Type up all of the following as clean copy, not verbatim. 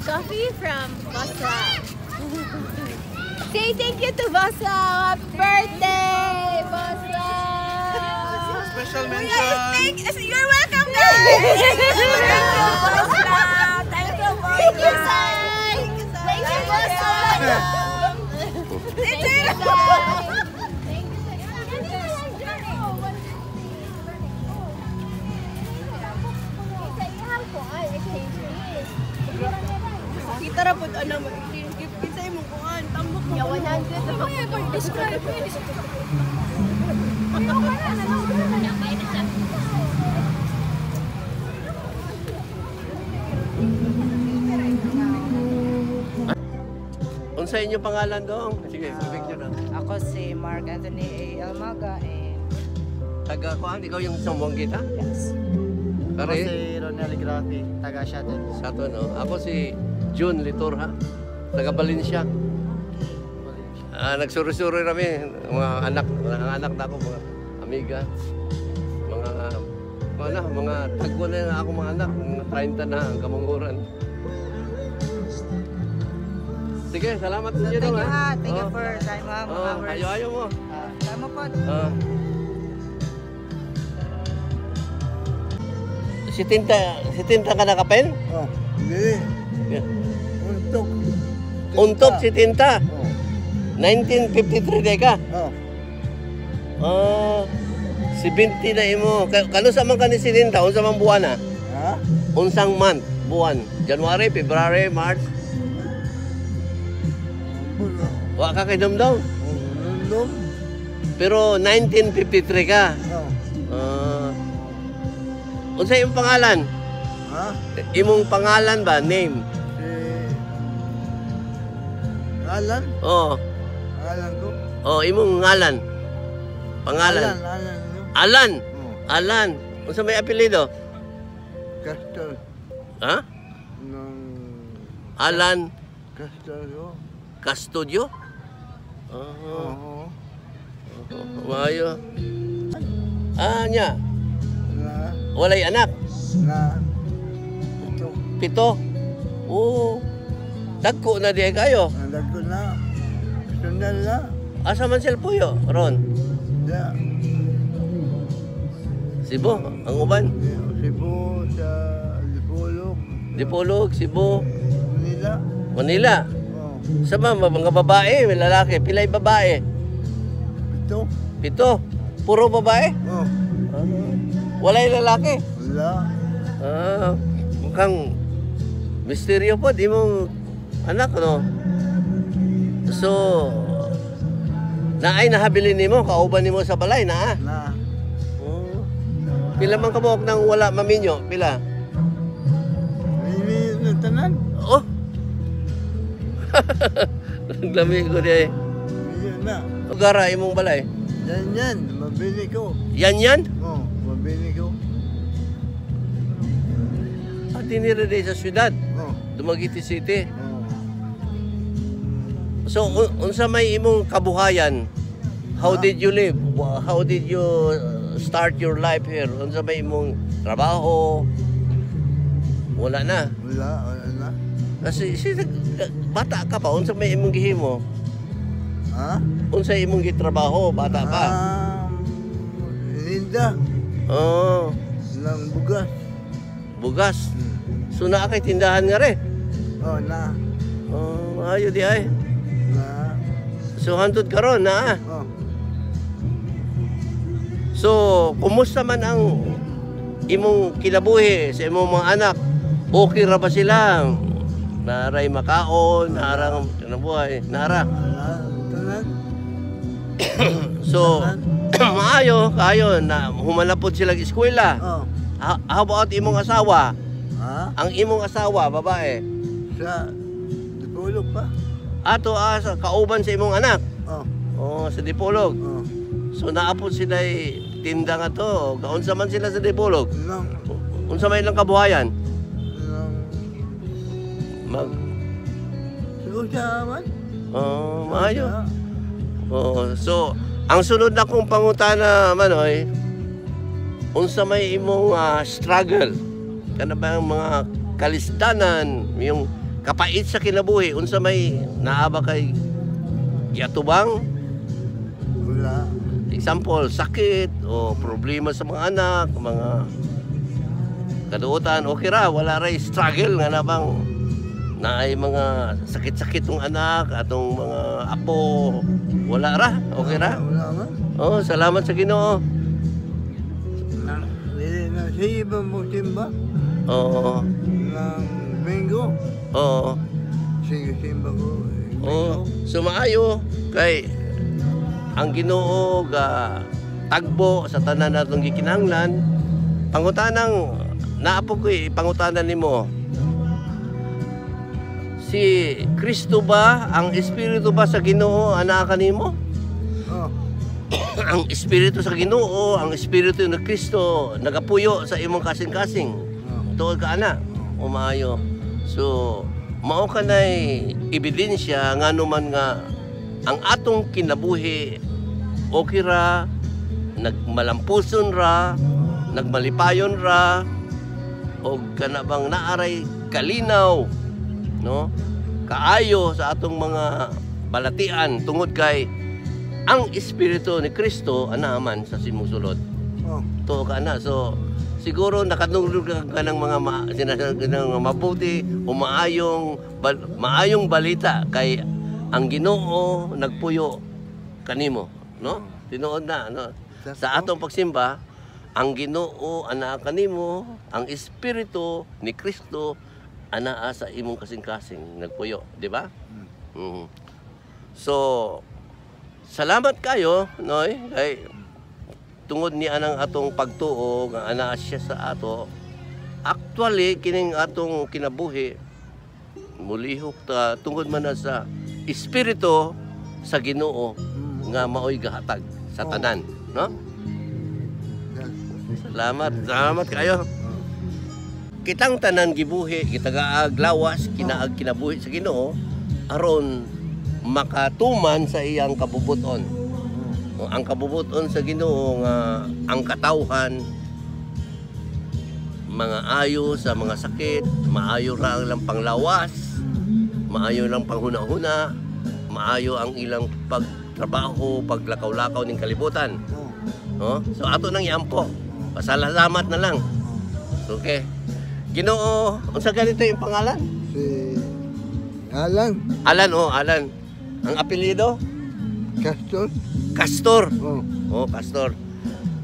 Coffee from Bossa. Say thank you to Bossa. Happy birthday, Bossa. Special mention. You're welcome, guys. Thank you, Bossa. Thank you, Bossa. Thank you, Sai. Thank you, Bossa. Thank you, Sai. Kita ra pud ana kinsa imong kuan tambok mo. 100 na Describe mo. Unsa inyo pangalan dong? Sige, picture na. Ako si Mark Anthony A. Almaga and Taga kuan, ikaw yung sumbong kita? yes. Ako Kare, si Ronel Grafi, taga Shuttle. sa to no. Ako si June Litorha, taga Valencia. Nagsuri-suri kami, mga anak na ako, mga amiga, mga tagpo na ako mga anak, mga 30 na ang kamanguran. Sige, salamat sa inyo Thank dong you ha. ha. Thank you for time ha. Mga hours. Ayo mo. Tama po. Si Tinta ka nakapen? Oh, hindi. Yeah. Untok. Untok si Tinta. Oh. 1953 day ka. Oh. 70 na imo. Kano sa man kani si Tinta? Unsa man buwan na? Ha? Unsang month? Buwan? January, February, March? Bulo. Wa ka kay Dumdum. Lulong. Pero 1953 ka. Oh. Unsa imong pangalan? Ha? Imong pangalan ba? Name? Si Alan? Oh. Alan ko? Oh, imong ngalan. Pangalan. Alan. Alan. Oh. Alan. Unsa may apelyido? Castle. Ha? Ng Alan Castle. Custodio? Oo. Mayo. Nya. Na. Walay anak. Na. Ito. 7. Oo. Dagko na di kayo. Alam ko na. Sundal na. Asa man sila puyo, Ron? Da. Cebu, ang uban. Cebu sa Lipolog. Dipolog, Cebu, Manila. Manila. Oh. Sa mga babae, may lalaki. Pilay babae? Ito. 7. Puro babae? Oh. Walay lalaki? Wala. Mukhang misteryo po, di mong anak, no? So, naay nahabilin nimo, kauban nimo sa balay, na? Na. Oh. Pila man kabuok nang wala maminyo? Pila? May na tanan. Oh! Naglami ko di ay. May na. Gara imong balay. Yan. Mabili ko. Yan? Oh. Mabili ko. At tinira din sa syudad. Oh. Dumaguete City. Oh. So, unsa may imong kabuhayan? How did you live? How did you start your life here? Unsa may imong trabaho? Wala na. Wala na. Kasi bata ka pa, unsa may imong gihimo? Ha? Unsa imong gitrabaho, bata pa? Linda. Oh, Ng bugas. bugas. So naa kay tindahan nga re. Oh, na. Oh, ayo di ay. Na. So hantod karon na. Oh. So, kumusta man ang imong kinabuhi sa imong mga anak? Okay ra ba sila? Naray makaon, narang kinabuhi, nara. Tanan. So, maayo kayo na humanapod sila sa eskwela. Oh. How about imong asawa? Ha? Ang imong asawa, babae, Sa Dipolog pa. ato sa kauban sa imong anak. Oh. Oh, sa Dipolog. Oh. So naapod sila tinda nga to. Kaunsa man sila sa Dipolog? Nang. Unsa may ilang kabuhayan? Nang. Mag Siguro siya man. maayo. Oh, so ang sunod na kong pangutana manoy, unsa may imong struggle kanabang mga kalisdanan, yung kapait sa kinabuhi, unsa may naaba kay giatubang? Wala. Example, sakit o problema sa mga anak, mga kaduotan, okay ra, wala ra struggle nga na bang na ay mga sakit-sakit ng anak atong mga apo, wala ra, okay ra? Wala man. Oh, salamat sa Ginoo. Na siya ba mo simba? Oo. Ng Bingo. Oo. Sige, simba ko. Oo. So maayo kay ang Ginoo ga tagbo sa tanan natong gikinahanglan. Pangutanang naapo ko pangutanan nimo. Si Kristo ba, ang Espiritu ba sa Ginoo ana kanimo? Oh. Ang Espiritu sa Ginoo, ang Espiritu ni Kristo nagapuyo sa imong kasing-kasing. Tuod ka ana, umaayo. So, mao ka na'y ebidensya nga naman nga ang atong kinabuhi okay ra, nagmalampuson ra, nagmalipayon ra, o kanabang naaray kalinaw, no? Kaayo sa atong mga balatian tungod kay ang Espiritu ni Kristo anaaman sa simusulod. Oh. To ka na. So siguro nakatulog ka ng mga sinasabi ng mabuti o maayong balita kay ang Ginoo nagpuyo kanimo, no? Tinuod na, no? Sa atong pagsimba, ang Ginoo ana kanimo, ang Espiritu ni Kristo anaa sa imong kasing-kasing nagpuyo, di ba? So salamat kayo, noy, kay tungod ni anang atong pagtuo nga anaa siya sa ato. Actually kining atong kinabuhi mulihok ta tungod man na sa Espiritu sa Ginoo nga maoy gahatag sa tanan, no? Salamat kayo. Kitang tanan gibuhi, kitagaag lawas, kinaag kinabuhi sa Ginoo aron makatuman sa iyang kabubuton. Ang kabubuton sa Ginoo nga ang katawhan mga ayo sa mga sakit, maayo ra lang panglawas, maayo lang panghuna-huna, maayo ang ilang pagtrabaho, paglakaw-lakaw ning kalibutan. No? So ato nang iampo. Pasalamat na lang. Okay. Ginoo, unsa ganito yung pangalan? Si Alan Alan. Ang apelyido? Castor. Castor. Oh. Oh, Castor.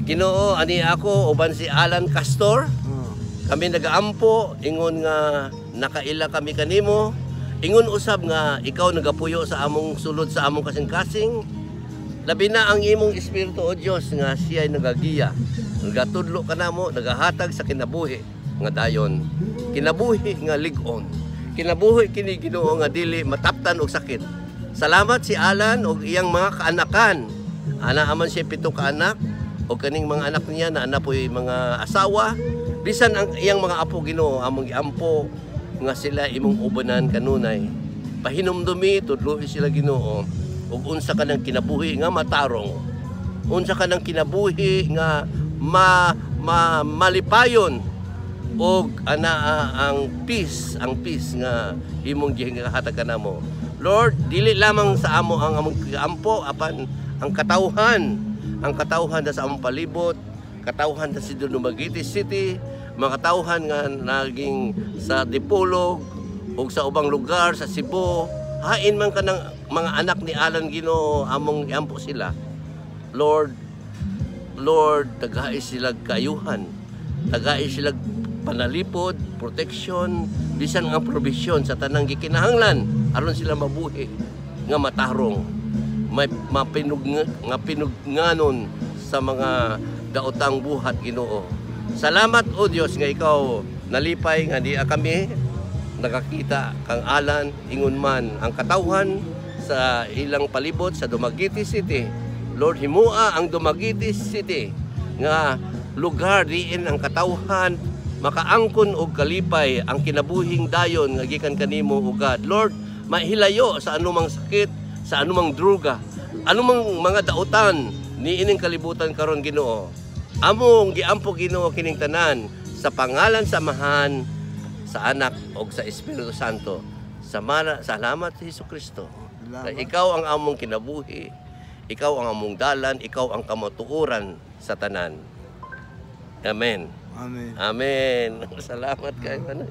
Ginoo, ani ako uban si Alan Castor. Oh. Kami nagaampo ingon nga nakaila kami kanimo. Ingon usab nga ikaw nagapuyo sa among sulod sa among kasing-kasing. Labi na ang imong Espiritu o Dios nga siya ay nagagiya. Nagatudlo kanamo, nagahatag sa kinabuhi nga dayon. Kinabuhi nga lig-on. Kinabuhi kini Ginoo nga dili mataptan og sakit. Salamat si Alan og iyang mga kaanakan. Ana aman siya 7 ka anak og kaning mga anak niya na ana po'y mga asawa. Bisan ang iyang mga apo Ginoo among giampo nga sila imong ubanan kanunay. Pahinumdumi tudlo sila Ginoo ug unsa ka nang kinabuhi nga matarong. Unsa ka nang kinabuhi nga malipayon og ana ang peace nga imong gihatag kanamo. Lord, dili lamang sa amo ang among ampo apan ang katawhan sa among palibot, katawhan sa Dumaguete City, mga katawhan nga naging sa Dipolog ug sa ubang lugar sa Cebu. Hain man kanang mga anak ni Alan Ginoo among iampo sila. Lord, tagay sila kayuhan, tagay sila panalipod, protection, bisan ang provision sa tanang gikinahanglan aron sila mabuhi nga matarong, may pinugnanon sa mga daotang buhat Ginoo. Salamat o Dios nga ikaw nalipay nga di kami nakakita kang Alan ingon man ang katawhan sa ilang palibot sa Dumaguete City. Lord, himua ang Dumaguete City nga lugar diin ang katawhan makaangkon og kalipay ang kinabuhing dayon nga gikan kanimo o God. Lord, mahilayo sa anumang sakit, sa anumang druga, anumang mga dautan niining kalibutan karon Ginoo. Among giampo Ginoo kining tanan sa pangalan samahan sa Anak o sa Espiritu Santo. Salamat sa Hesus Kristo. Salamat. Ikaw ang among kinabuhi, ikaw ang among dalan, ikaw ang kamatuoran sa tanan. Amen. Amen. Amen. Salamat kayo. Ano?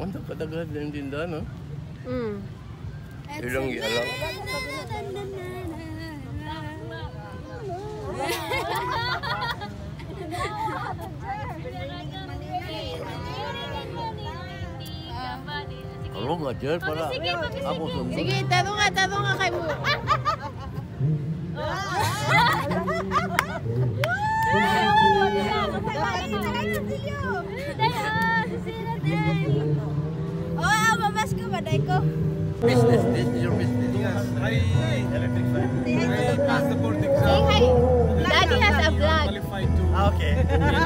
Ano kadagad na yung tindahan, no? Ilang ilang. Ano nga dyan para ako sumunod. Sige, tanong nga kay mo. Oh, mabas ko, maday ko. Business, this is your business. Say hi. Daddy has a vlog. Okay. Hi.